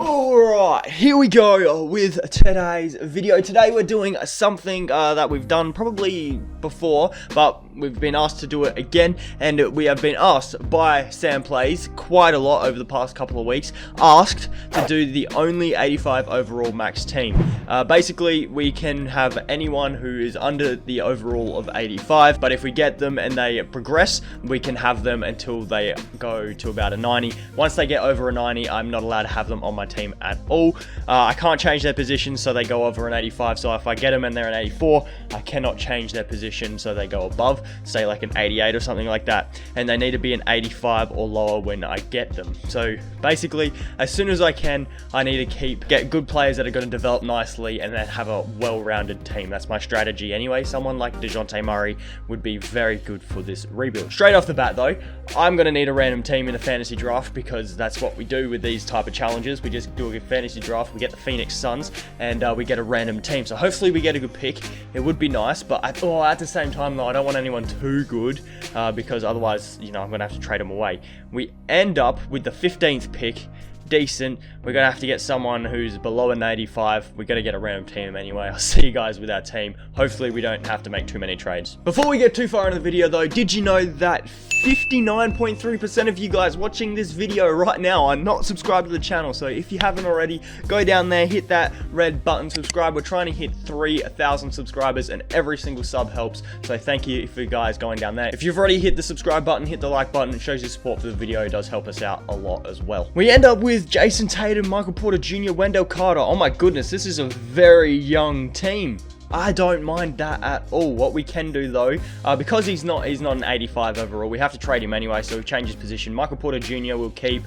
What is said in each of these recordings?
Alright, here we go with today's video. Today we're doing something that we've done probably before, but we've been asked to do it again, and we have been asked by Sam Plays quite a lot over the past couple of weeks, asked to do the only 85 overall max team. Basically, we can have anyone who is under the overall of 85, but if we get them and they progress, we can have them until they go to about a 90. Once they get over a 90, I'm not allowed to have them on my team at all. I can't change their position so they go over an 85, so if I get them and they're an 84, I cannot change their position so they go above, say like an 88 or something like that, and they need to be an 85 or lower when I get them. So basically, as soon as I can, I need to get good players that are going to develop nicely and then have a well-rounded team. That's my strategy anyway. Someone like DeJounte Murray would be very good for this rebuild. Straight off the bat though, I'm going to need a random team in a fantasy draft because that's what we do with these type of challenges. We just do a fantasy draft, we get the Phoenix Suns, and we get a random team. So hopefully we get a good pick. It would be nice, but at the same time though, I don't want anyone too good because otherwise, you know, I'm going to have to trade them away. We end up with the 15th pick. Decent. We're gonna have to get someone who's below an 85. We're gonna get a random team anyway. I'll see you guys with our team. Hopefully we don't have to make too many trades. Before we get too far into the video though, did you know that 59.3% of you guys watching this video right now are not subscribed to the channel? So if you haven't already, go down there, hit that red button, subscribe. We're trying to hit 3,000 subscribers and every single sub helps. So thank you for you guys going down there. If you've already hit the subscribe button, hit the like button. It shows your support for the video. It does help us out a lot as well. We end up with Jason Tatum, Michael Porter Jr., Wendell Carter. Oh my goodness, this is a very young team. I don't mind that at all. What we can do though, because he's not an 85 overall, we have to trade him anyway, so we change his position. Michael Porter Jr. will keep.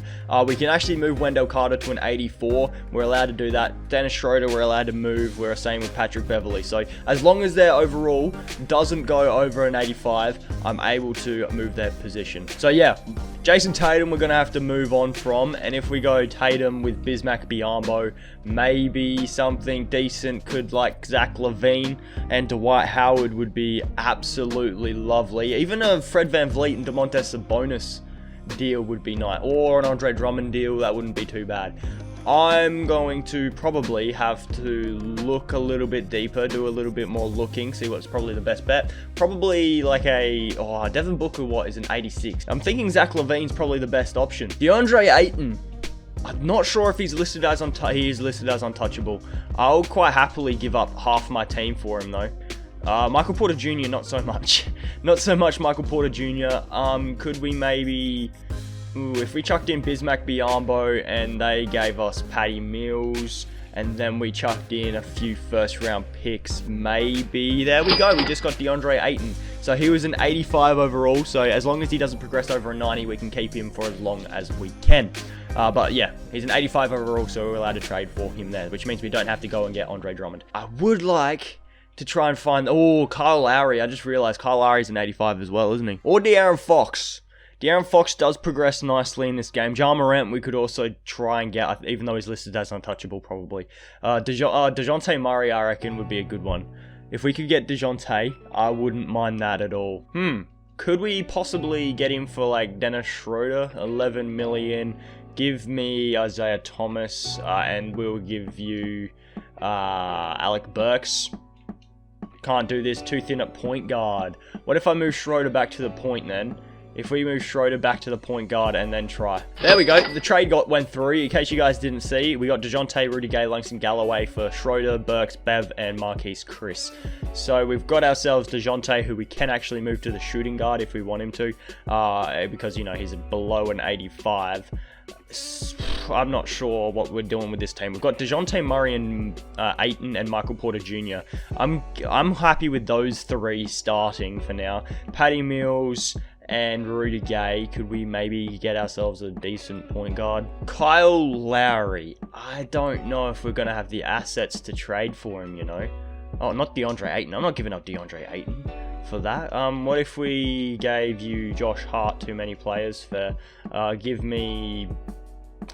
We can actually move Wendell Carter to an 84. We're allowed to do that. Dennis Schroeder, we're allowed to move. We're the same with Patrick Beverly. So as long as their overall doesn't go over an 85, I'm able to move their position. So yeah, Jason Tatum we're going to have to move on from, and if we go Tatum with Bismack Biyombo, maybe something decent could like Zach LaVine and Dwight Howard would be absolutely lovely. Even a Fred VanVleet and Domantas Sabonis deal would be nice, or an Andre Drummond deal, that wouldn't be too bad. I'm going to probably have to look a little bit deeper, do a little bit more looking, see what's probably the best bet. Probably like Devin Booker, what is an 86? I'm thinking Zach LaVine's probably the best option. DeAndre Ayton, I'm not sure if he's listed as he is listed as untouchable. I'll quite happily give up half my team for him though. Michael Porter Jr. not so much. Not so much Michael Porter Jr. Could we maybe... Ooh, if we chucked in Bismack Biyombo and they gave us Patty Mills, and then we chucked in a few first round picks, maybe. There we go, we just got DeAndre Ayton. So he was an 85 overall, so as long as he doesn't progress over a 90, we can keep him for as long as we can. But yeah, he's an 85 overall, so we're allowed to trade for him there, which means we don't have to go and get Andre Drummond. I would like to try and find, Kyle Lowry. I just realized Kyle Lowry's an 85 as well, isn't he? Or De'Aaron Fox. De'Aaron Fox does progress nicely in this game. Ja Morant we could also try and get, even though he's listed as untouchable probably. DeJounte Murray I reckon would be a good one. If we could get DeJounte, I wouldn't mind that at all. Could we possibly get him for like Dennis Schroeder, 11 million? Give me Isaiah Thomas, and we'll give you Alec Burks. Can't do this, too thin at point guard. What if I move Schroeder back to the point then? If we move Schroeder back to the point guard and then try. There we go. The trade went through. In case you guys didn't see, we got DeJounte, Rudy Gay, Langston Galloway for Schroeder, Burks, Bev, and Marquise Chris. So we've got ourselves DeJounte, who we can actually move to the shooting guard if we want him to, because, you know, he's below an 85. I'm not sure what we're doing with this team. We've got DeJounte Murray and Ayton and Michael Porter Jr. I'm happy with those three starting for now. Patty Mills and Rudy Gay, could we maybe get ourselves a decent point guard? Kyle Lowry, I don't know if we're going to have the assets to trade for him, you know. Oh, not DeAndre Ayton. I'm not giving up DeAndre Ayton for that. What if we gave you Josh Hart? Too many players for... give me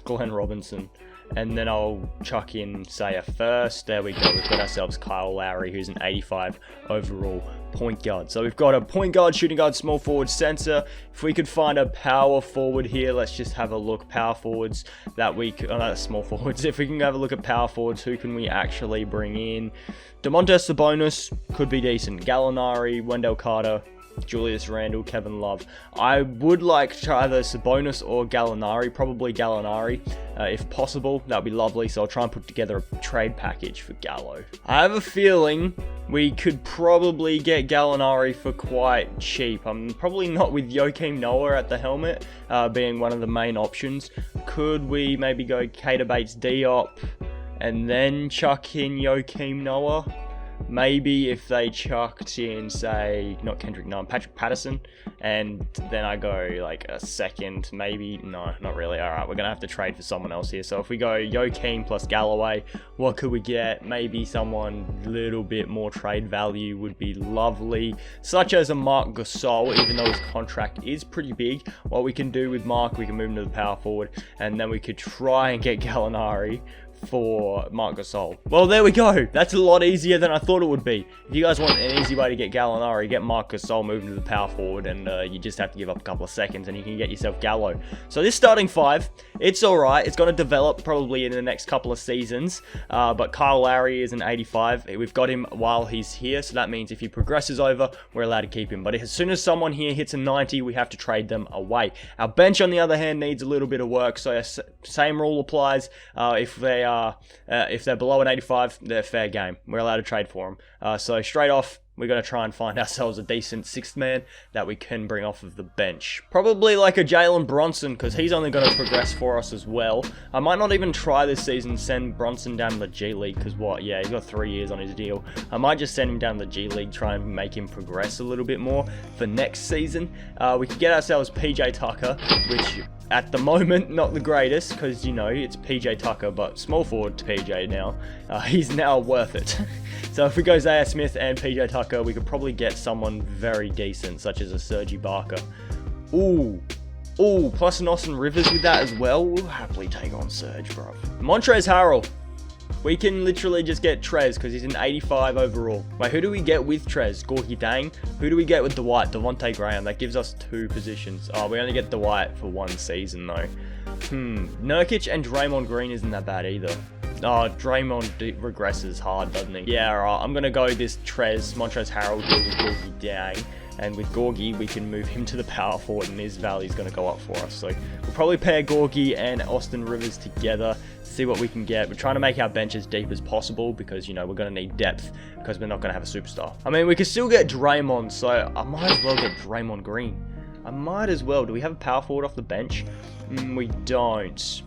Glenn Robinson. and then I'll chuck in, say, a first. There we go. We've got ourselves Kyle Lowry, who's an 85 overall point guard. So we've got a point guard, shooting guard, small forward, center. If we could find a power forward here, let's just have a look. Power forwards that we could, small forwards. If we can have a look at power forwards, who can we actually bring in? Domantas Sabonis could be decent. Gallinari, Wendell Carter, Julius Randle, Kevin Love. I would like to try either Sabonis or Gallinari, probably Gallinari, if possible. That would be lovely, so I'll try and put together a trade package for Gallo. I have a feeling we could probably get Gallinari for quite cheap. I'm probably not with Joakim Noah at the helmet, being one of the main options. Could we maybe go Cater Bates Diop and then chuck in Joakim Noah? Maybe if they chucked in, say, not Kendrick Nunn, Patrick Patterson, and then I go like a second, maybe, no, not really. All right, we're going to have to trade for someone else here. So if we go Joakim plus Galloway, what could we get? Maybe someone a little bit more trade value would be lovely, such as a Marc Gasol, even though his contract is pretty big. What we can do with Marc, we can move him to the power forward, and then we could try and get Gallinari for Marc Gasol. Well, there we go. That's a lot easier than I thought it would be. If you guys want an easy way to get Gallinari, get Marc Gasol moving to the power forward, and you just have to give up a couple of seconds and you can get yourself Gallo. So this starting five, it's alright. It's going to develop probably in the next couple of seasons, but Kyle Lowry is an 85. We've got him while he's here, so that means if he progresses over, we're allowed to keep him. But as soon as someone here hits a 90, we have to trade them away. Our bench, on the other hand, needs a little bit of work, so same rule applies. If they're below an 85, they're fair game. We're allowed to trade for them. So straight off, we're going to try and find ourselves a decent sixth man that we can bring off of the bench. Probably like a Jalen Bronson, because he's only going to progress for us as well. I might not even try this season, send Bronson down to the G League, because what? Yeah, he's got 3 years on his deal. I might just send him down to the G League, try and make him progress a little bit more for next season. We could get ourselves PJ Tucker, which at the moment, not the greatest, because, you know, it's PJ Tucker, but small forward to PJ now. He's now worth it. So if we go Zaire Smith and PJ Tucker, we could probably get someone very decent, such as a Serge Ibaka. Ooh, plus an Austin Rivers with that as well. We'll happily take on Serge, bro. Montrezl Harrell. We can literally just get Trez because he's an 85 overall. Wait, who do we get with Trez? Gorgie Dang. Who do we get with Dwight? Devontae Graham. That gives us 2 positions. Oh, we only get Dwight for 1 season though. Nurkic and Draymond Green isn't that bad either. Oh, Draymond regresses hard, doesn't he? Yeah, alright. I'm going to go this Montrezl Harrell deal with Gorgie Dang. And with Gorgie, we can move him to the power forward and his value is going to go up for us. So we'll probably pair Gorgie and Austin Rivers together, see what we can get. We're trying to make our bench as deep as possible because, you know, we're going to need depth because we're not going to have a superstar. I mean, we can still get Draymond, so I might as well get Draymond Green. I might as well. Do we have a power forward off the bench? We don't.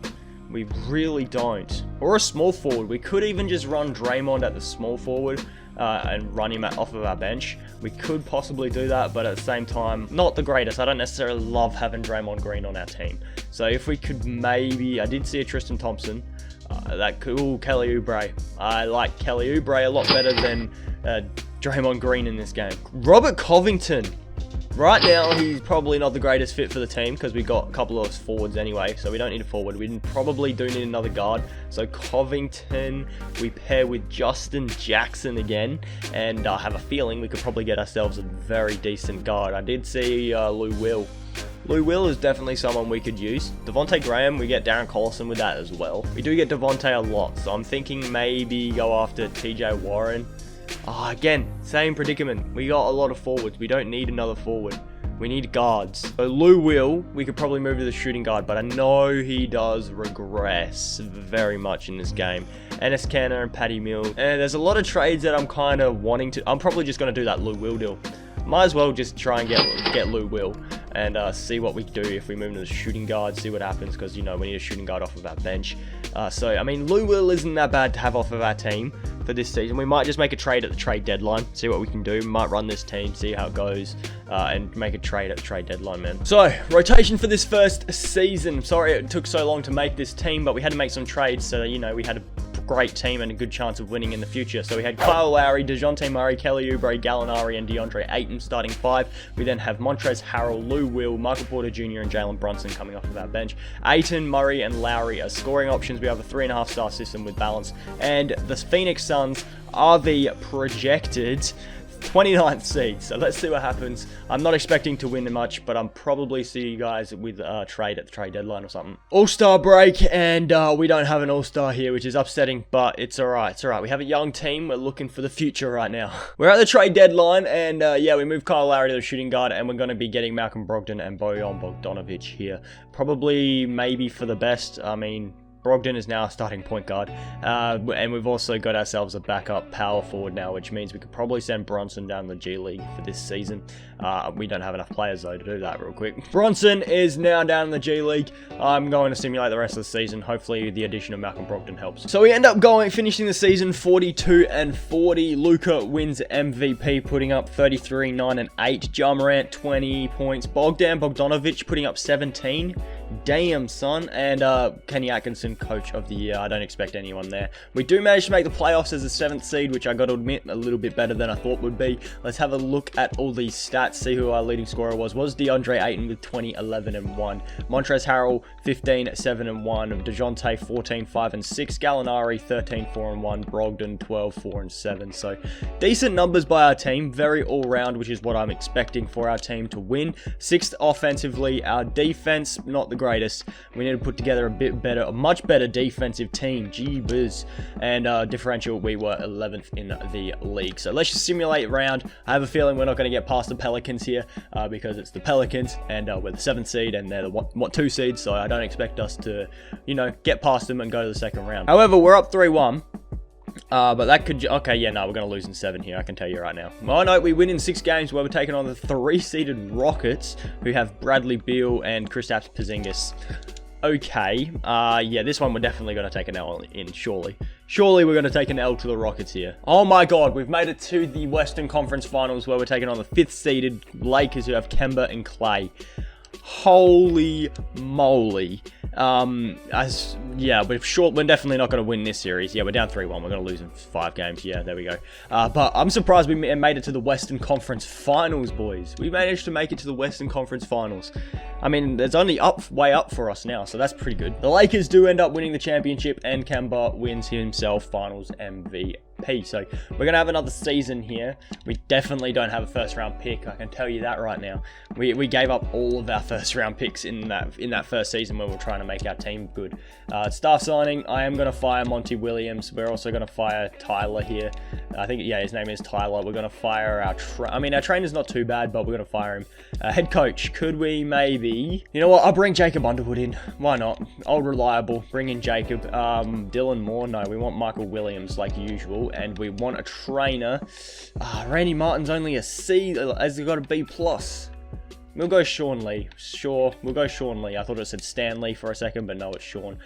We really don't. Or a small forward. We could even just run Draymond at the small forward and run him off of our bench. We could possibly do that, but at the same time, not the greatest. I don't necessarily love having Draymond Green on our team. So if we could maybe, I did see a Tristan Thompson. Kelly Oubre. I like Kelly Oubre a lot better than Draymond Green in this game. Robert Covington. Right now, he's probably not the greatest fit for the team because we got a couple of forwards anyway, so we don't need a forward. We probably do need another guard. So Covington, we pair with Justin Jackson again, and I have a feeling we could probably get ourselves a very decent guard. I did see Lou Will. Lou Will is definitely someone we could use. Devontae Graham, we get Darren Collison with that as well. We do get Devontae a lot, so I'm thinking maybe go after TJ Warren. Again, same predicament. We got a lot of forwards. We don't need another forward. We need guards. So Lou Will, we could probably move to the shooting guard, but I know he does regress very much in this game. Enes Kanter and Patty Mills. And there's a lot of trades that I'm kind of wanting to... I'm probably just going to do that Lou Will deal. Might as well just try and get Lou Will and see what we do if we move to the shooting guard, see what happens, because, you know, we need a shooting guard off of our bench. So, I mean, Lou Will isn't that bad to have off of our team for this season. We might just make a trade at the trade deadline, see what we can do. We might run this team, see how it goes, and make a trade at the trade deadline, man. So, rotation for this first season. Sorry it took so long to make this team, but we had to make some trades, so, you know, we had to great team and a good chance of winning in the future. So we had Kyle Lowry, DeJounte Murray, Kelly Oubre, Gallinari, and DeAndre Ayton starting 5. We then have Montrezl Harrell, Lou Will, Michael Porter Jr., and Jalen Brunson coming off of our bench. Ayton, Murray, and Lowry are scoring options. We have a 3.5-star system with balance. And the Phoenix Suns are the projected 29th seed, so let's see what happens. I'm not expecting to win much, but I'm probably see you guys with trade at the trade deadline or something. All-Star break, and we don't have an All-Star here, which is upsetting, but it's alright, it's alright. We have a young team, we're looking for the future right now. We're at the trade deadline, and yeah, we moved Kyle Lowry to the shooting guard, and we're going to be getting Malcolm Brogdon and Bojan Bogdanovic here. Probably, maybe for the best. I mean, Brogdon is now a starting point guard, and we've also got ourselves a backup power forward now, which means we could probably send Bronson down the G League for this season. We don't have enough players, though, to do that real quick. Bronson is now down in the G League. I'm going to simulate the rest of the season. Hopefully, the addition of Malcolm Brogdon helps. So we end up finishing the season 42-40. Luka wins MVP, putting up 33, 9, and 8. Ja Morant, 20 points. Bogdanovic putting up 17. Damn, son. And Kenny Atkinson, Coach of the Year. I don't expect anyone there. We do manage to make the playoffs as the 7th seed, which I got to admit, a little bit better than I thought would be. Let's have a look at all these stats, see who our leading scorer was. DeAndre Ayton with 20, 11, and 1. Montrezl Harrell, 15, 7, and 1. DeJounte, 14, 5, and 6. Gallinari, 13, 4, and 1. Brogdon, 12, 4, and 7. So, decent numbers by our team. Very all-round, which is what I'm expecting for our team to win. 6th offensively. Our defense, not the greatest. We need to put together a much better defensive team. Jeebus. And differential, we were 11th in the league. So let's just simulate round. I have a feeling we're not going to get past the Pelicans here because it's the Pelicans and we're the 7th seed and they're the 2 seeds. So I don't expect us to, you know, get past them and go to the second round. However, we're up 3-1. But that could... Okay, yeah, no, we're going to lose in 7 here, I can tell you right now. Oh, no, we win in 6 games where we're taking on the 3-seeded Rockets, who have Bradley Beal and Kristaps Porzingis. Okay, yeah, this one we're definitely going to take an L in, surely. Surely we're going to take an L to the Rockets here. Oh my god, we've made it to the Western Conference Finals where we're taking on the 5th-seeded Lakers who have Kemba and Clay. Holy moly. Yeah, we're definitely not going to win this series. Yeah, we're down 3-1. We're going to lose in 5 games. Yeah, there we go. But I'm surprised we made it to the Western Conference Finals, boys. We managed to make it to the Western Conference Finals. I mean, it's only way up for us now, so that's pretty good. The Lakers do end up winning the championship, and Kemba wins himself Finals MVP. So we're going to have another season here. We definitely don't have a first-round pick. I can tell you that right now. We gave up all of our first-round picks in that first season when we were trying to make our team good. Staff signing, I am going to fire Monty Williams. We're also going to fire Tyler here. I think, yeah, his name is Tyler. We're going to fire our trainer's not too bad, but we're going to fire him. Head coach, could we maybe... You know what? I'll bring Jacob Underwood in. Why not? Old reliable. Bring in Jacob. Dylan Moore, no. We want Michael Williams like usual. And we want a trainer. Randy Martin's only a C. Has he got a B+? We'll go Sean Lee. Sure, we'll go Sean Lee. I thought it said Stan Lee for a second, but no, it's Sean.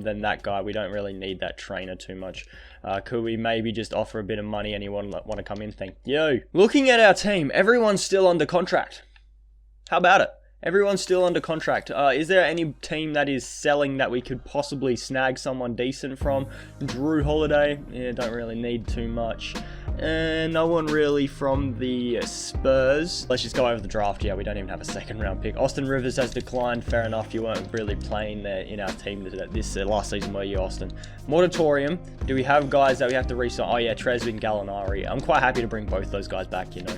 Then that guy, we don't really need that trainer too much. Could we maybe just offer a bit of money? Anyone want to come in? Thank you. Looking at our team, everyone's still under contract. How about it? Everyone's still under contract. Is there any team that is selling that we could possibly snag someone decent from? Drew Holiday? Yeah, don't really need too much. No one really from the Spurs. Let's just go over the draft. Yeah, we don't even have a second round pick. Austin Rivers has declined. Fair enough. You weren't really playing there in our team this last season, were you, Austin? Moratorium. Do we have guys that we have to re-sign? Oh yeah, Trez and Gallinari. I'm quite happy to bring both those guys back, you know.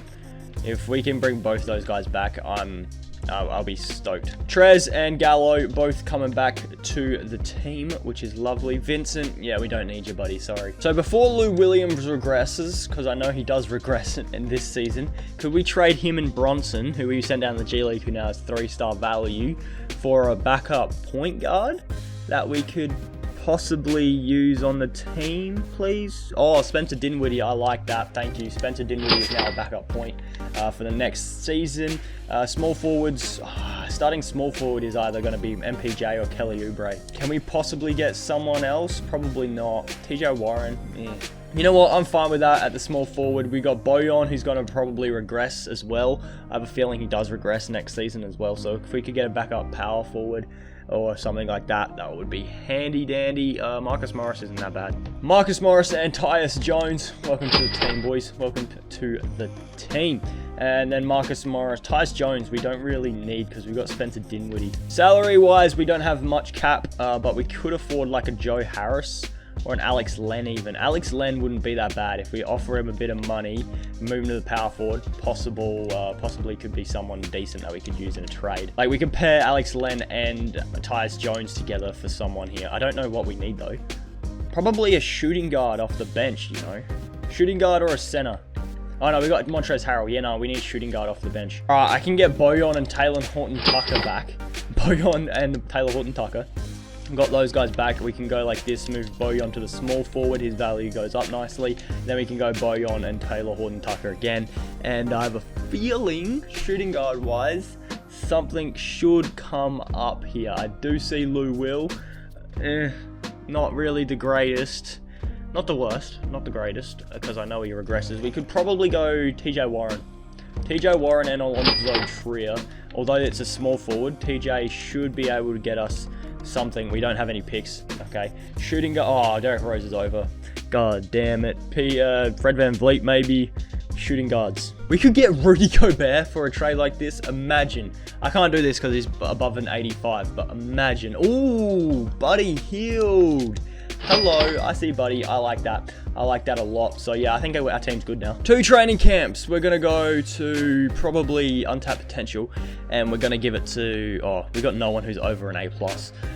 If we can bring both those guys back, I'll be stoked. Trez and Gallo both coming back to the team, which is lovely. Vincent, yeah, we don't need you, buddy. Sorry. So before Lou Williams regresses, because I know he does regress in this season, could we trade him and Bronson, who we sent down the G League, who now has 3-star value, for a backup point guard that we could possibly use on the team, please? Oh, Spencer Dinwiddie, I like that. Thank you. Spencer Dinwiddie is now a backup point for the next season. Small forwards, starting small forward is either going to be MPJ or Kelly Oubre. Can we possibly get someone else? Probably not. TJ Warren, yeah. You know what? I'm fine with that at the small forward. We got Bojan, who's going to probably regress as well. I have a feeling he does regress next season as well. So if we could get a backup power forward. or something like that. That would be handy dandy. Marcus Morris isn't that bad. Marcus Morris and Tyus Jones, welcome to the team, boys. Welcome to the team. And then Marcus Morris, Tyus Jones, we don't really need because we've got Spencer Dinwiddie. Salary-wise, we don't have much cap, but we could afford like a Joe Harris or an Alex Len even. Alex Len wouldn't be that bad if we offer him a bit of money, move him to the power forward. Possibly could be someone decent that we could use in a trade. Like we could pair Alex Len and Tyus Jones together for someone here. I don't know what we need though. Probably a shooting guard off the bench, you know. Shooting guard or a center. Oh no, we got Montrezl Harrell. Yeah, no, we need a shooting guard off the bench. Alright, I can get Bojan and Taylor Horton-Tucker back. Bojan and Taylor Horton-Tucker. Got those guys back. We can go like this, move Bojan to the small forward. His value goes up nicely. Then we can go Bojan and Taylor Horton-Tucker again. And I have a feeling, shooting guard wise, something should come up here. I do see Lou Will. Not really the greatest. Not the worst, not the greatest, because I know he regresses. We could probably go TJ Warren. TJ Warren and Alonzo Trier. Although it's a small forward, TJ should be able to get us something. We don't have any picks. Okay. Shooting guard. Oh, Derrick Rose is over. God damn it. Fred VanVleet maybe. Shooting guards. We could get Rudy Gobert for a trade like this. Imagine. I can't do this because he's above an 85, but imagine. Ooh, Buddy Hield. Hello, I see Buddy. I like that. I like that a lot. So yeah, I think our team's good now. 2 training camps. We're going to go to probably untapped potential. And we're going to give it to... Oh, we got no one who's over an A+.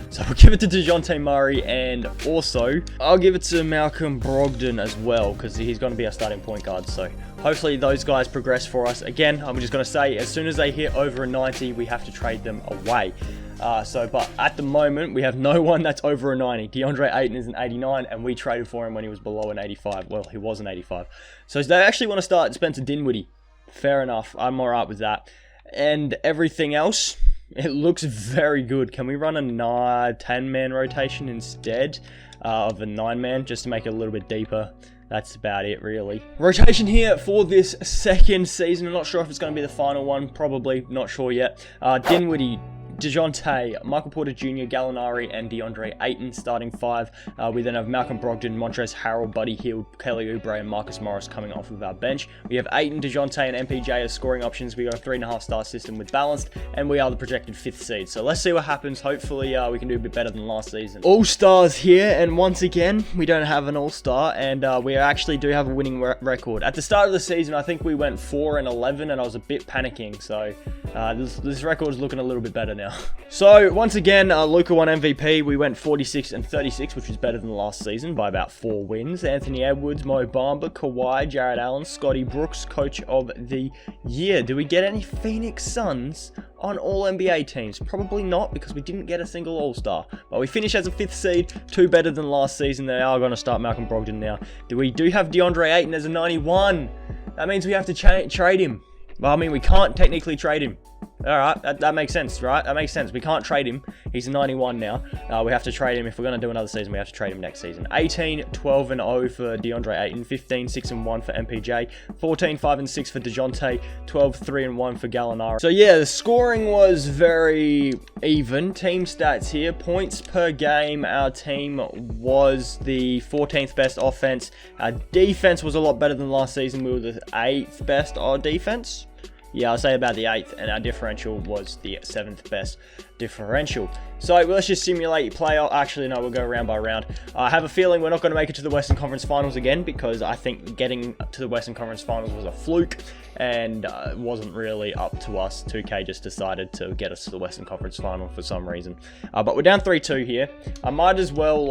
So we'll give it to DeJounte Murray. And also, I'll give it to Malcolm Brogdon as well. Because he's going to be our starting point guard. So hopefully those guys progress for us. Again, I'm just going to say, as soon as they hit over a 90, we have to trade them away. But at the moment, we have no one that's over a 90. DeAndre Ayton is an 89, and we traded for him when he was below an 85. Well, he was an 85. So they actually want to start Spencer Dinwiddie. Fair enough. I'm alright with that. And everything else, it looks very good. Can we run a 10-man rotation instead of a 9-man, just to make it a little bit deeper? That's about it, really. Rotation here for this second season. I'm not sure if it's going to be the final one. Probably. Not sure yet. Dinwiddie, DeJounte, Michael Porter Jr., Gallinari, and DeAndre Ayton starting 5. We then have Malcolm Brogdon, Montrezl Harrell, Buddy Hield, Kelly Oubre, and Marcus Morris coming off of our bench. We have Ayton, DeJounte, and MPJ as scoring options. We got a 3.5-star system with balanced, and we are the projected 5th seed. So let's see what happens. Hopefully, we can do a bit better than last season. All-stars here, and once again, we don't have an all-star, and we actually do have a winning record. At the start of the season, I think we went 4-11, and I was a bit panicking. So this record is looking a little bit better now. So, once again, Luka won MVP. We went 46-36, which was better than last season by about 4 wins. Anthony Edwards, Mo Bamba, Kawhi, Jared Allen, Scotty Brooks, Coach of the Year. Do we get any Phoenix Suns on all NBA teams? Probably not, because we didn't get a single All-Star. But we finished as a 5th seed, 2 better than last season. They are going to start Malcolm Brogdon now. We do have DeAndre Ayton as a 91. That means we have to trade him. Well, I mean, we can't technically trade him. Alright, that makes sense, right? That makes sense. We can't trade him. He's a 91 now. We have to trade him. If we're going to do another season, we have to trade him next season. 18, 12-0 for DeAndre Ayton. 15, 6-1 for MPJ. 14, 5-6 for DeJounte. 12, 3-1 for Gallinari. So yeah, the scoring was very even. Team stats here. Points per game. Our team was the 14th best offense. Our defense was a lot better than last season. We were the 8th best defense. Yeah, I'll say about the 8th, and our differential was the 7th best differential. So let's just simulate playoff. Actually, no, we'll go round by round. I have a feeling we're not going to make it to the Western Conference Finals again, because I think getting to the Western Conference Finals was a fluke, and it wasn't really up to us. 2K just decided to get us to the Western Conference Final for some reason. But we're down 3-2 here. I might as well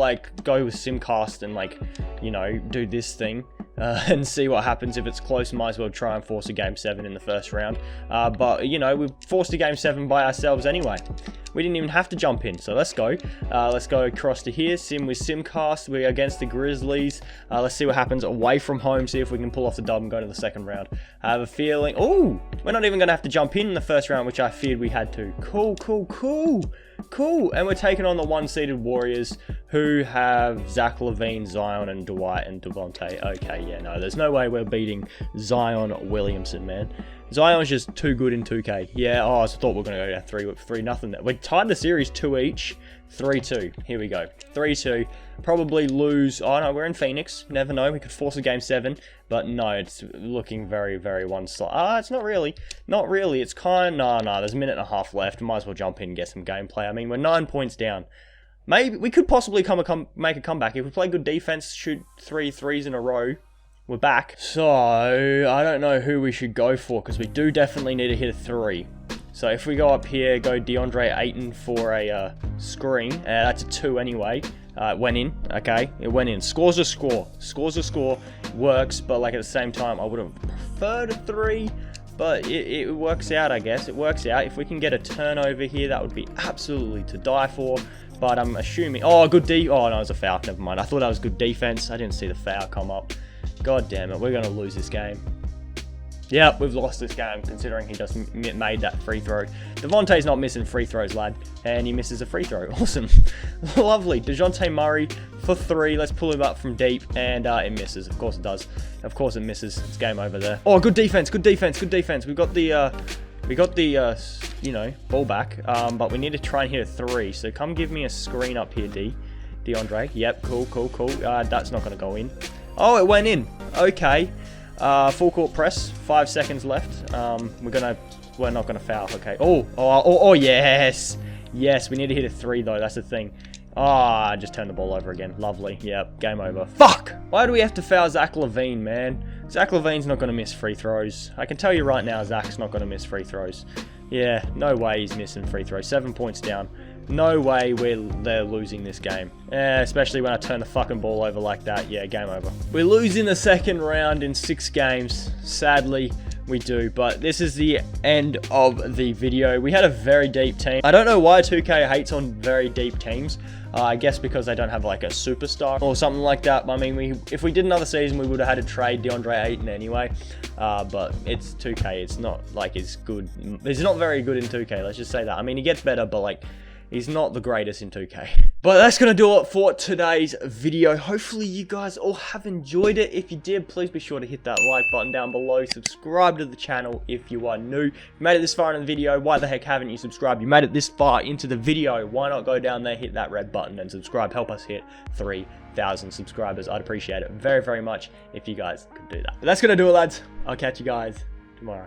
go with Simcast and do this thing. And see what happens. If it's close, might as well try and force a Game 7 in the first round. But we've forced a Game 7 by ourselves anyway. We didn't even have to jump in, so let's go. Let's go across to here. Sim with Simcast. We're against the Grizzlies. Let's see what happens away from home. See if we can pull off the dub and go to the second round. I have a feeling... Oh! We're not even going to have to jump in the first round, which I feared we had to. Cool. And we're taking on the 1-seeded Warriors, who have Zach LaVine, Zion, and Dwight and Devontae. Okay, yeah, no, there's no way we're beating Zion Williamson, man. Zion's just too good in 2K. Yeah, I thought we were going to go down 3-0. We tied the series 2 each. 3-2. Here we go. 3-2. Probably lose. Oh, no, we're in Phoenix. Never know. We could force a game 7. But no, it's looking very, very one-sided. It's not really. Not really. It's kind of... No, there's a minute and a half left. Might as well jump in and get some gameplay. I mean, we're 9 points down. Maybe we could possibly make a comeback. If we play good defense, shoot 3 threes in a row, we're back. So, I don't know who we should go for, because we do definitely need to hit a 3. So if we go up here, go DeAndre Ayton for a screen. That's a 2 anyway. It went in. Okay, it went in. Score's a score. Score's a score. Works, but like at the same time, I would have preferred a 3. But it works out, I guess. It works out. If we can get a turnover here, that would be absolutely to die for. But I'm assuming... Oh, good D... Oh, no, it was a foul. Never mind. I thought that was good defense. I didn't see the foul come up. God damn it. We're going to lose this game. Yep, we've lost this game, considering he just made that free throw. Devontae's not missing free throws, lad. And he misses a free throw. Awesome. Lovely. DeJounte Murray for 3. Let's pull him up from deep. And it misses. Of course it does. Of course it misses. It's game over there. Oh, good defense. Good defense. Good defense. We've got the... you know, ball back. But we need to try and hit a 3. So come give me a screen up here, DeAndre. Yep, cool. That's not going to go in. Oh, it went in. Okay. Full court press. 5 seconds left. We're not gonna foul. Okay. Oh, yes. Yes, we need to hit a 3 though. That's the thing. I just turned the ball over again. Lovely. Yep. Game over. Fuck! Why do we have to foul Zach LaVine, man? Zach LaVine's not gonna miss free throws. I can tell you right now, Zach's not gonna miss free throws. Yeah, no way he's missing free throws. 7 points down. No way they're losing this game. Especially when I turn the fucking ball over like that. Yeah, game over. We lose in the second round in 6 games. Sadly, we do. But this is the end of the video. We had a very deep team. I don't know why 2K hates on very deep teams. I guess because they don't have like a superstar or something like that. I mean, if we did another season, we would have had to trade DeAndre Ayton anyway. But it's 2K. It's not like it's good. He's not very good in 2K. Let's just say that. I mean, he gets better, but like... He's not the greatest in 2K. But that's going to do it for today's video. Hopefully you guys all have enjoyed it. If you did, please be sure to hit that like button down below. Subscribe to the channel if you are new. If you made it this far in the video, why the heck haven't you subscribed? You made it this far into the video. Why not go down there, hit that red button and subscribe. Help us hit 3,000 subscribers. I'd appreciate it very, very much if you guys could do that. But that's going to do it, lads. I'll catch you guys tomorrow.